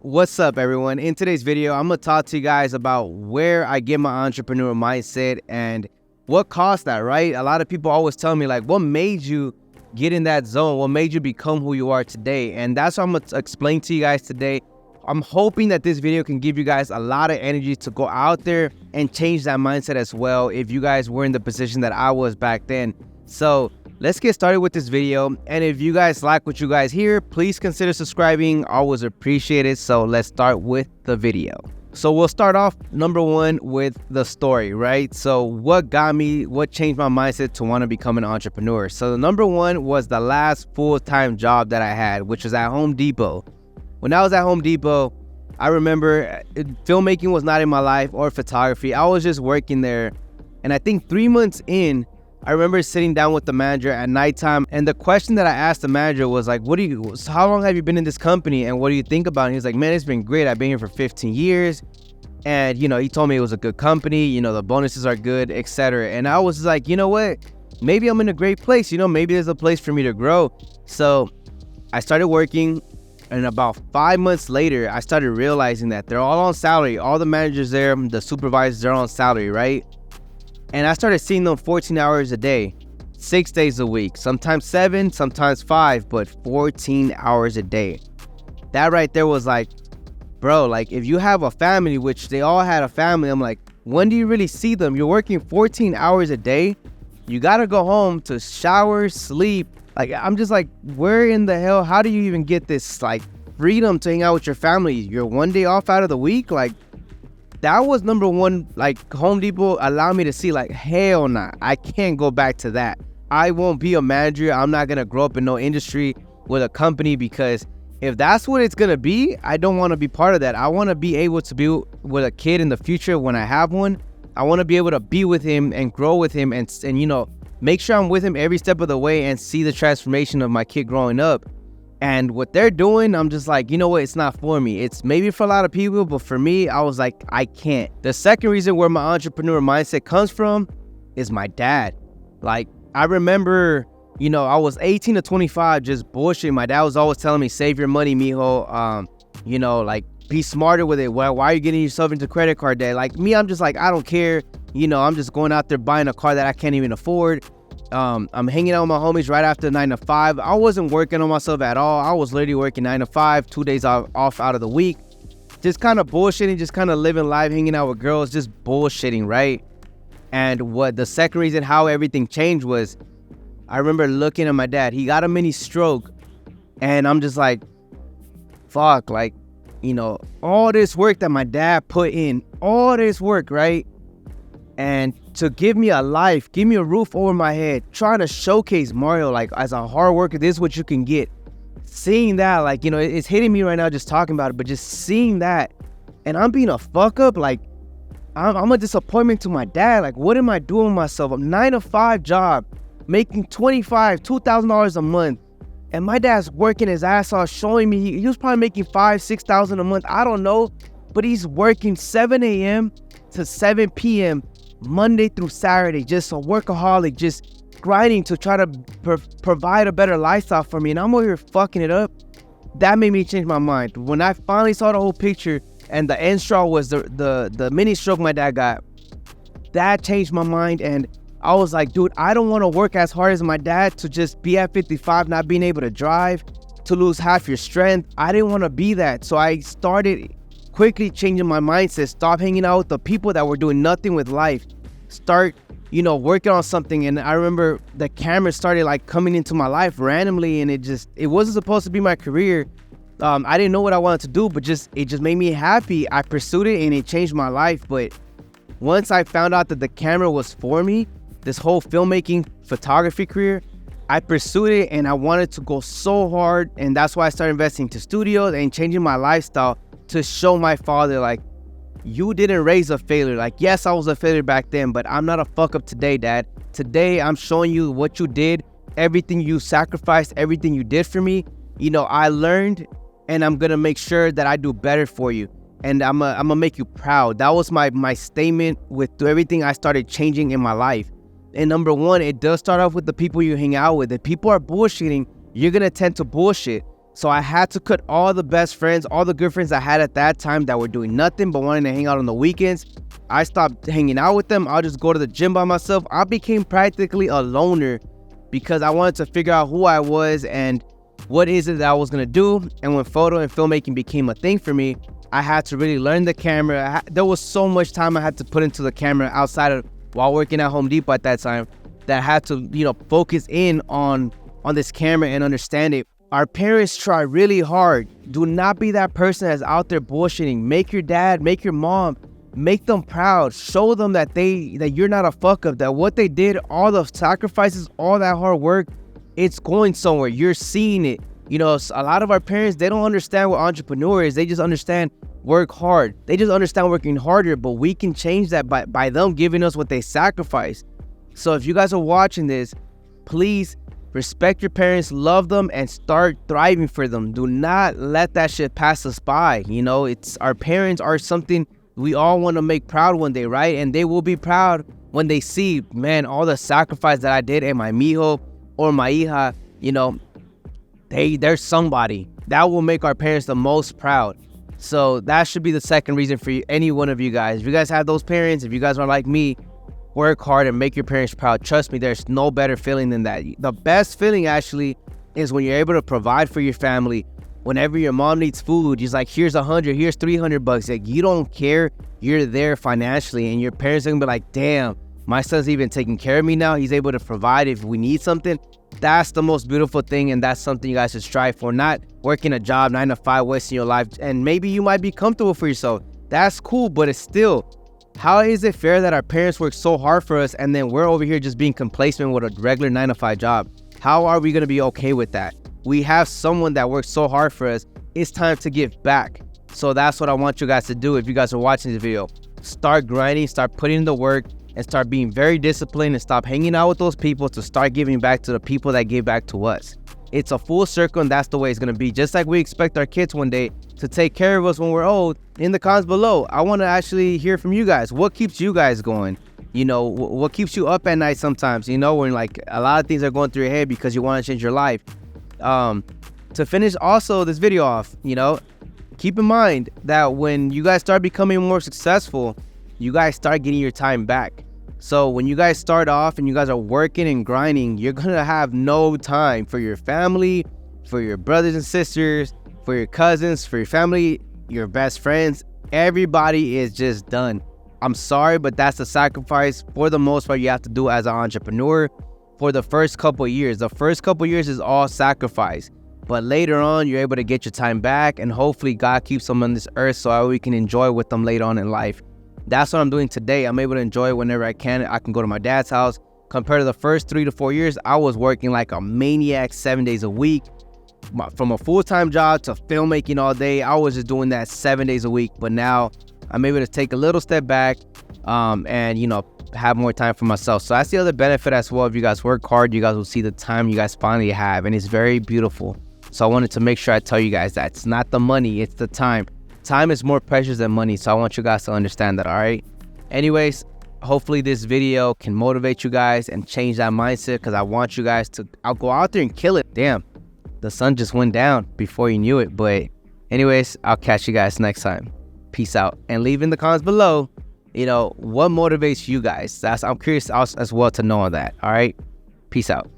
What's up, everyone? In today's video, I'm gonna talk to you guys about where I get my entrepreneur mindset and what caused that, right? A lot of people always tell me, like, what made you get in that zone? What made you become who you are today? And that's what I'm gonna explain to you guys today. I'm hoping that this video can give you guys a lot of energy to go out there and change that mindset as well if you guys were in the position that I was back then. So let's get started with this video. And if you guys like what you guys hear, please consider subscribing. Always appreciate it. So let's start with the video. So we'll start off number one with the story, right? So what changed my mindset to want to become an entrepreneur? So the number one was the last full-time job that I had, which was at Home Depot. When I was at Home Depot, I remember filmmaking was not in my life, or photography. I was just working there. And I think 3 months in, I remember sitting down with the manager at nighttime, and the question that I asked the manager was like, how long have you been in this company and what do you think about it? And he's like, man, it's been great. I've been here for 15 years. And, he told me it was a good company, the bonuses are good, etc. And I was like, you know what? Maybe I'm in a great place. Maybe there's a place for me to grow. So I started working, and about 5 months later, I started realizing that they're all on salary. All the managers there, the supervisors, they're on salary, right? And I started seeing them 14 hours a day, 6 days a week, sometimes 7, sometimes 5, but 14 hours a day. That right there was like, bro, like if you have a family, which they all had a family, I'm like, when do you really see them? You're working 14 hours a day. You got to go home to shower, sleep. Like, I'm just like, where in the hell, how do you even get this like freedom to hang out with your family? You're one day off out of the week? Like, that was number one. Like, Home Depot allowed me to see, like, hell nah, I can't go back to that. I won't be a manager. I'm not gonna grow up in no industry with a company, because if that's what it's gonna be, I don't want to be part of that. I want to be able to be with a kid in the future when I have one. I want to be able to be with him and grow with him and make sure I'm with him every step of the way and see the transformation of my kid growing up. And what they're doing, I'm just like, you know what? It's not for me. It's maybe for a lot of people, but for me, I was like, I can't. The second reason where my entrepreneur mindset comes from is my dad. Like, I remember, I was 18 to 25, just bullshit. My dad was always telling me, save your money, mijo. Like, be smarter with it. Why are you getting yourself into credit card debt? Like me, I'm just like, I don't care. I'm just going out there buying a car that I can't even afford. I'm hanging out with my homies right after 9 to 5. I wasn't working on myself at all. I was literally working 9 to 5, 2 days off out of the week. Just kind of bullshitting, just kind of living life, hanging out with girls, just bullshitting, right? And what the second reason how everything changed was, I remember looking at my dad. He got a mini stroke, and I'm just like, fuck, like, all this work that my dad put in, all this work, right? And to give me a life, give me a roof over my head, trying to showcase Mario, like, as a hard worker, this is what you can get. Seeing that, like, it's hitting me right now just talking about it, but just seeing that, and I'm being a fuck up, like, I'm a disappointment to my dad. Like, what am I doing with myself? I'm 9 to 5 job, making $2,000 a month, and my dad's working his ass off, showing me he was probably making $5,000-6,000 a month. I don't know, but he's working 7 a.m. to 7 p.m. Monday through Saturday, just a workaholic, just grinding to try to provide a better lifestyle for me, and I'm over here fucking it up. That made me change my mind. When I finally saw the whole picture, and the end straw was the mini stroke my dad got, that changed my mind. And I was like, dude, I don't want to work as hard as my dad to just be at 55, not being able to drive, to lose half your strength. I didn't want to be that. So I started quickly changing my mindset, stop hanging out with the people that were doing nothing with life, start, working on something. And I remember the camera started like coming into my life randomly, and it wasn't supposed to be my career. I didn't know what I wanted to do, but it just made me happy. I pursued it, and it changed my life. But once I found out that the camera was for me, this whole filmmaking photography career, I pursued it, and I wanted to go so hard. And that's why I started investing into studios and changing my lifestyle to show my father, like, you didn't raise a failure. Like, yes, I was a failure back then, but I'm not a fuck up today, Dad. Today, I'm showing you what you did, everything you sacrificed, everything you did for me. I learned, and I'm gonna make sure that I do better for you, and I'm gonna make you proud. That was my statement with everything I started changing in my life. And number one, it does start off with the people you hang out with. If people are bullshitting, you're gonna tend to bullshit. So I had to cut all the best friends, all the good friends I had at that time that were doing nothing but wanting to hang out on the weekends. I stopped hanging out with them. I'll just go to the gym by myself. I became practically a loner because I wanted to figure out who I was and what is it that I was going to do. And when photo and filmmaking became a thing for me, I had to really learn the camera. There was so much time I had to put into the camera outside of while working at Home Depot at that time that I had to, focus in on this camera and understand it. Our parents try really hard. Do not be that person that's out there bullshitting. Make your dad, make your mom, make them proud. Show them that you're not a fuck up, that what they did, all the sacrifices, all that hard work, it's going somewhere. You're seeing it. A lot of our parents, they don't understand what entrepreneur is. They just understand work hard. They just understand working harder, but we can change that by them giving us what they sacrifice. So if you guys are watching this, please respect your parents, love them, and start thriving for them. Do not let that shit pass us by. It's our parents are something we all want to make proud one day, right? And they will be proud when they see, man, all the sacrifice that I did and my mijo or my hija, they're somebody. That will make our parents the most proud. So that should be the second reason for any one of you guys. If you guys have those parents, if you guys are like me, work hard and make your parents proud. Trust me, there's no better feeling than that. The best feeling actually is when you're able to provide for your family. Whenever your mom needs food, she's like, here's 100, here's 300 bucks. Like, you don't care. You're there financially, and your parents are gonna be like, damn, my son's even taking care of me now. He's able to provide if we need something. That's the most beautiful thing, and that's something you guys should strive for. Not working a job 9 to 5, wasting your life, and maybe you might be comfortable for yourself. That's cool, but it's still, how is it fair that our parents work so hard for us and then we're over here just being complacent with a regular 9 to 5 job? How are we going to be okay with that? We have someone that works so hard for us. It's time to give back. So that's what I want you guys to do. If you guys are watching this video, start grinding, start putting in the work, and start being very disciplined, and stop hanging out with those people to start giving back to the people that gave back to us. It's a full circle, and that's the way it's going to be. Just like we expect our kids one day to take care of us when we're old. In the comments below, I want to actually hear from you guys. What keeps you guys going? What keeps you up at night sometimes, when like a lot of things are going through your head because you want to change your life. To finish also this video off, keep in mind that when you guys start becoming more successful, you guys start getting your time back. So when you guys start off and you guys are working and grinding, you're gonna have no time for your family, for your brothers and sisters, for your cousins, for your family, your best friends. Everybody is just done. I'm sorry, but that's the sacrifice for the most part you have to do as an entrepreneur for the first couple of years. The first couple of years is all sacrifice, but later on you're able to get your time back, and hopefully God keeps them on this earth so we can enjoy with them later on in life. That's what I'm doing today. I'm able to enjoy it whenever I can. I can go to my dad's house. Compared to the first 3 to 4 years, I was working like a maniac 7 days a week. From a full-time job to filmmaking all day, I was just doing that 7 days a week. But now I'm able to take a little step back and, have more time for myself. So that's the other benefit as well. If you guys work hard, you guys will see the time you guys finally have, and it's very beautiful. So I wanted to make sure I tell you guys that it's not the money, it's the time. Time is more precious than money, so I want you guys to understand that, all right? Anyways, hopefully this video can motivate you guys and change that mindset, because I want you guys to go out there and kill it. Damn, the sun just went down before you knew it. But anyways, I'll catch you guys next time. Peace out. And leave in the comments below, what motivates you guys. I'm curious as well to know that, all right? Peace out.